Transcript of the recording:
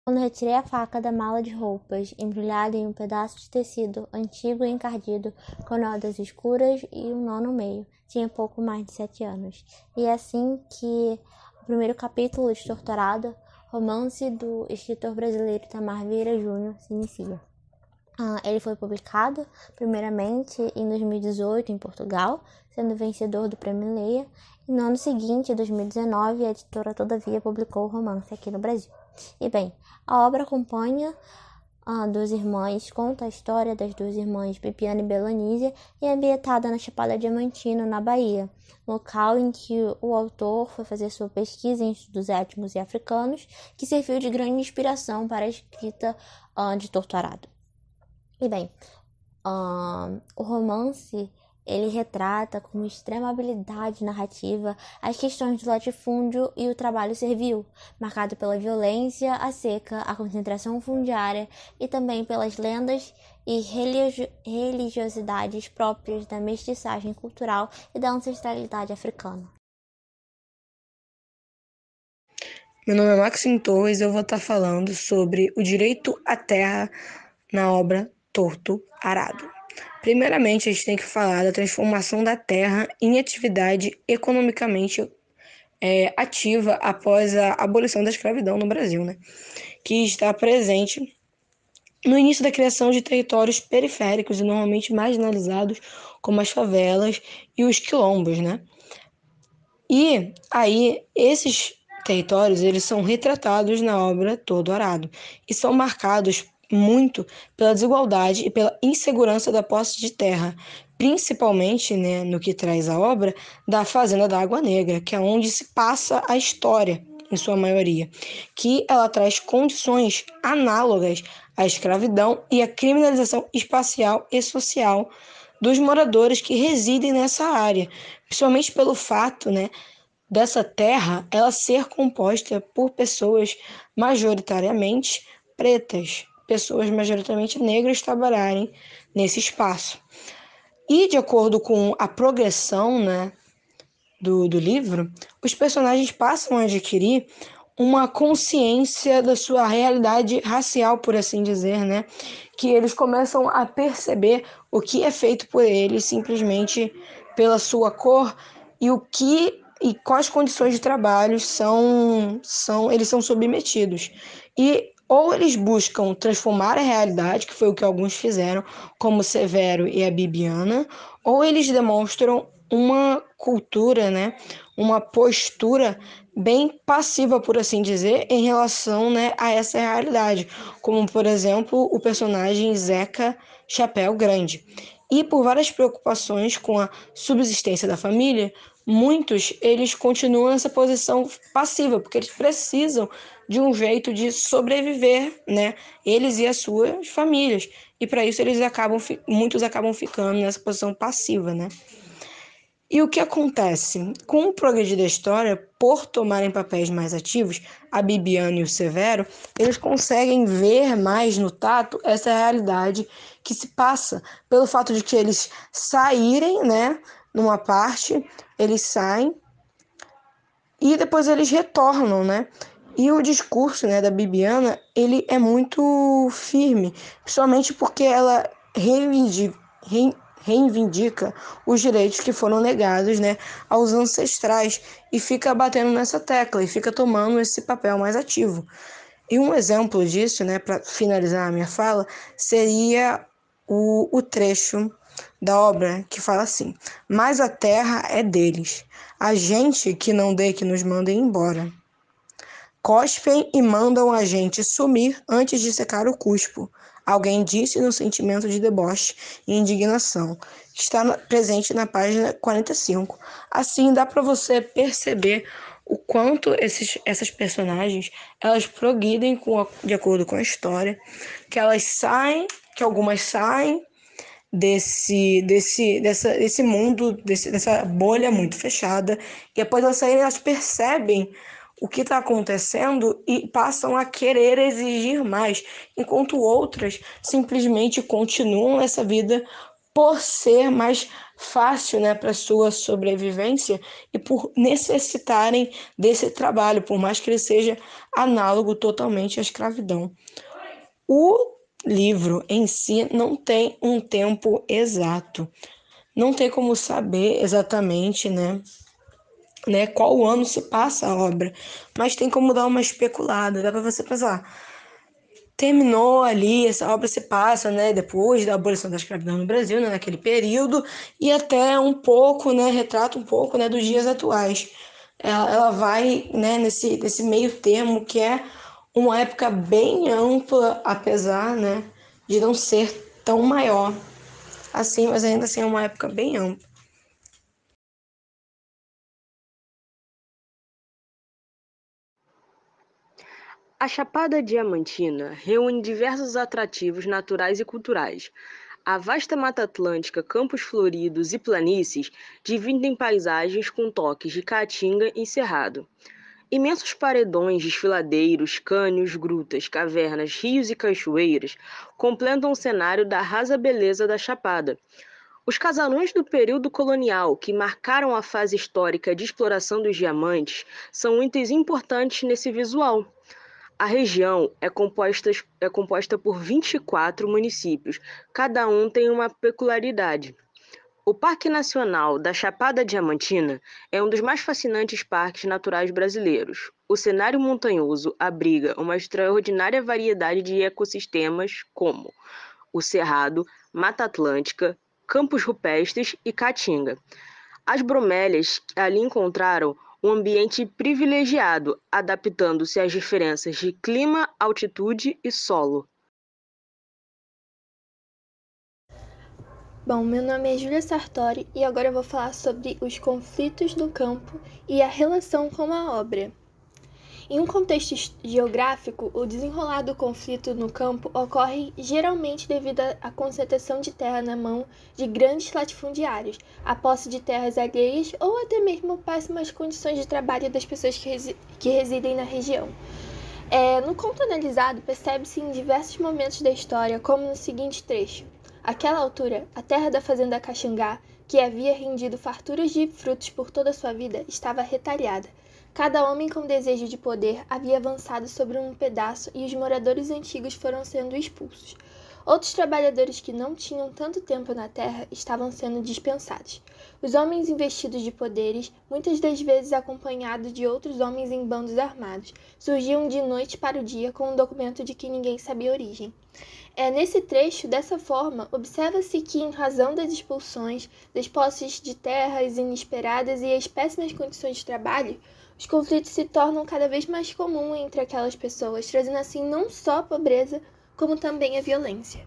Quando retirei a faca da mala de roupas, embrulhada em um pedaço de tecido antigo e encardido, com nodas escuras e um nó no meio, tinha pouco mais de 7 anos. E é assim que o primeiro capítulo de Torturado, romance do escritor brasileiro Itamar Vieira Júnior, se inicia. Ele foi publicado, primeiramente, em 2018, em Portugal, sendo vencedor do Prêmio Leia, e no ano seguinte, em 2019, a editora Todavia publicou o romance aqui no Brasil. E bem, a obra acompanha duas irmãs, conta a história das duas irmãs Bibiana e Belanísia e é ambientada na Chapada Diamantina, na Bahia, local em que o autor foi fazer sua pesquisa em estudos étnicos e africanos, que serviu de grande inspiração para a escrita de Torturado. E bem, o romance, ele retrata com extrema habilidade narrativa as questões do latifúndio e o trabalho servil, marcado pela violência, a seca, a concentração fundiária e também pelas lendas e religiosidades próprias da mestiçagem cultural e da ancestralidade africana. Meu nome é Maxim Torres e eu vou estar falando sobre o direito à terra na obra Torto Arado. Primeiramente, a gente tem que falar da transformação da terra em atividade economicamente ativa após a abolição da escravidão no Brasil, né? Que está presente no início da criação de territórios periféricos e normalmente marginalizados, como as favelas e os quilombos, né? E aí, esses territórios, eles são retratados na obra Todo Arado e são marcados muito pela desigualdade e pela insegurança da posse de terra, principalmente, né, no que traz a obra da Fazenda da Água Negra, que é onde se passa a história, em sua maioria, que ela traz condições análogas à escravidão e à criminalização espacial e social dos moradores que residem nessa área, principalmente pelo fato, né, dessa terra ela ser composta por pessoas majoritariamente pretas, pessoas majoritariamente negras trabalharem nesse espaço. E de acordo com a progressão, né, do livro, os personagens passam a adquirir uma consciência da sua realidade racial, por assim dizer, né? Que eles começam a perceber o que é feito por eles simplesmente pela sua cor e quais condições de trabalho eles são submetidos. E ou eles buscam transformar a realidade, que foi o que alguns fizeram, como Severo e a Bibiana, ou eles demonstram uma cultura, né, uma postura bem passiva, por assim dizer, em relação, né, a essa realidade, como, por exemplo, o personagem Zeca Chapéu Grande. E por várias preocupações com a subsistência da família, muitos eles continuam nessa posição passiva, porque eles precisam de um jeito de sobreviver, né, eles e as suas famílias. E para isso muitos acabam ficando nessa posição passiva, né? E o que acontece? Com o progredir da história, por tomarem papéis mais ativos, a Bibiana e o Severo, eles conseguem ver mais no tato essa realidade que se passa, pelo fato de que eles saírem, né, numa parte, eles saem e depois eles retornam, né? E o discurso, né, da Bibiana, ele é muito firme, principalmente porque ela reivindica os direitos que foram negados, né, aos ancestrais e fica batendo nessa tecla e fica tomando esse papel mais ativo. E um exemplo disso, né, para finalizar a minha fala, seria o trecho da obra que fala assim: mas a terra é deles, a gente que não dê que nos mandem embora. Cospem e mandam a gente sumir antes de secar o cuspo. Alguém disse no sentimento de deboche e indignação, que está presente na página 45. Assim, dá para você perceber o quanto essas personagens, elas progridem de acordo com a história, que algumas saem desse mundo, dessa bolha muito fechada, e após elas saírem, elas percebem o que está acontecendo e passam a querer exigir mais, enquanto outras simplesmente continuam essa vida por ser mais fácil, né, para sua sobrevivência e por necessitarem desse trabalho, por mais que ele seja análogo totalmente à escravidão. O livro em si não tem um tempo exato, não tem como saber exatamente, né, qual ano se passa a obra, mas tem como dar uma especulada, dá para você pensar, terminou ali, essa obra se passa, né, depois da abolição da escravidão no Brasil, né, naquele período, e até um pouco, né, retrata um pouco, né, dos dias atuais. Ela vai, né, nesse meio termo, que é uma época bem ampla, apesar, né, de não ser tão maior assim, mas ainda assim é uma época bem ampla. A Chapada Diamantina reúne diversos atrativos naturais e culturais. A vasta Mata Atlântica, campos floridos e planícies dividem paisagens com toques de caatinga e cerrado. Imensos paredões, desfiladeiros, cânions, grutas, cavernas, rios e cachoeiras completam o cenário da rasa beleza da Chapada. Os casarões do período colonial, que marcaram a fase histórica de exploração dos diamantes, são itens importantes nesse visual. A região é composta por 24 municípios, cada um tem uma peculiaridade. O Parque Nacional da Chapada Diamantina é um dos mais fascinantes parques naturais brasileiros. O cenário montanhoso abriga uma extraordinária variedade de ecossistemas, como o Cerrado, Mata Atlântica, campos rupestres e caatinga. As bromélias ali encontraram um ambiente privilegiado, adaptando-se às diferenças de clima, altitude e solo. Bom, meu nome é Júlia Sartori e agora eu vou falar sobre os conflitos no campo e a relação com a obra. Em um contexto geográfico, o desenrolar do conflito no campo ocorre geralmente devido à concentração de terra na mão de grandes latifundiários, a posse de terras alheias ou até mesmo péssimas condições de trabalho das pessoas que residem na região. No conto analisado, percebe-se em diversos momentos da história, como no seguinte trecho. Àquela altura, a terra da fazenda Caxangá, que havia rendido farturas de frutos por toda a sua vida, estava retalhada. Cada homem com desejo de poder havia avançado sobre um pedaço e os moradores antigos foram sendo expulsos. Outros trabalhadores que não tinham tanto tempo na terra estavam sendo dispensados. Os homens investidos de poderes, muitas das vezes acompanhados de outros homens em bandos armados, surgiam de noite para o dia com um documento de que ninguém sabia a origem. Nesse trecho, dessa forma, observa-se que, em razão das expulsões, das posses de terras inesperadas e as péssimas condições de trabalho, os conflitos se tornam cada vez mais comuns entre aquelas pessoas, trazendo assim não só a pobreza, como também a violência.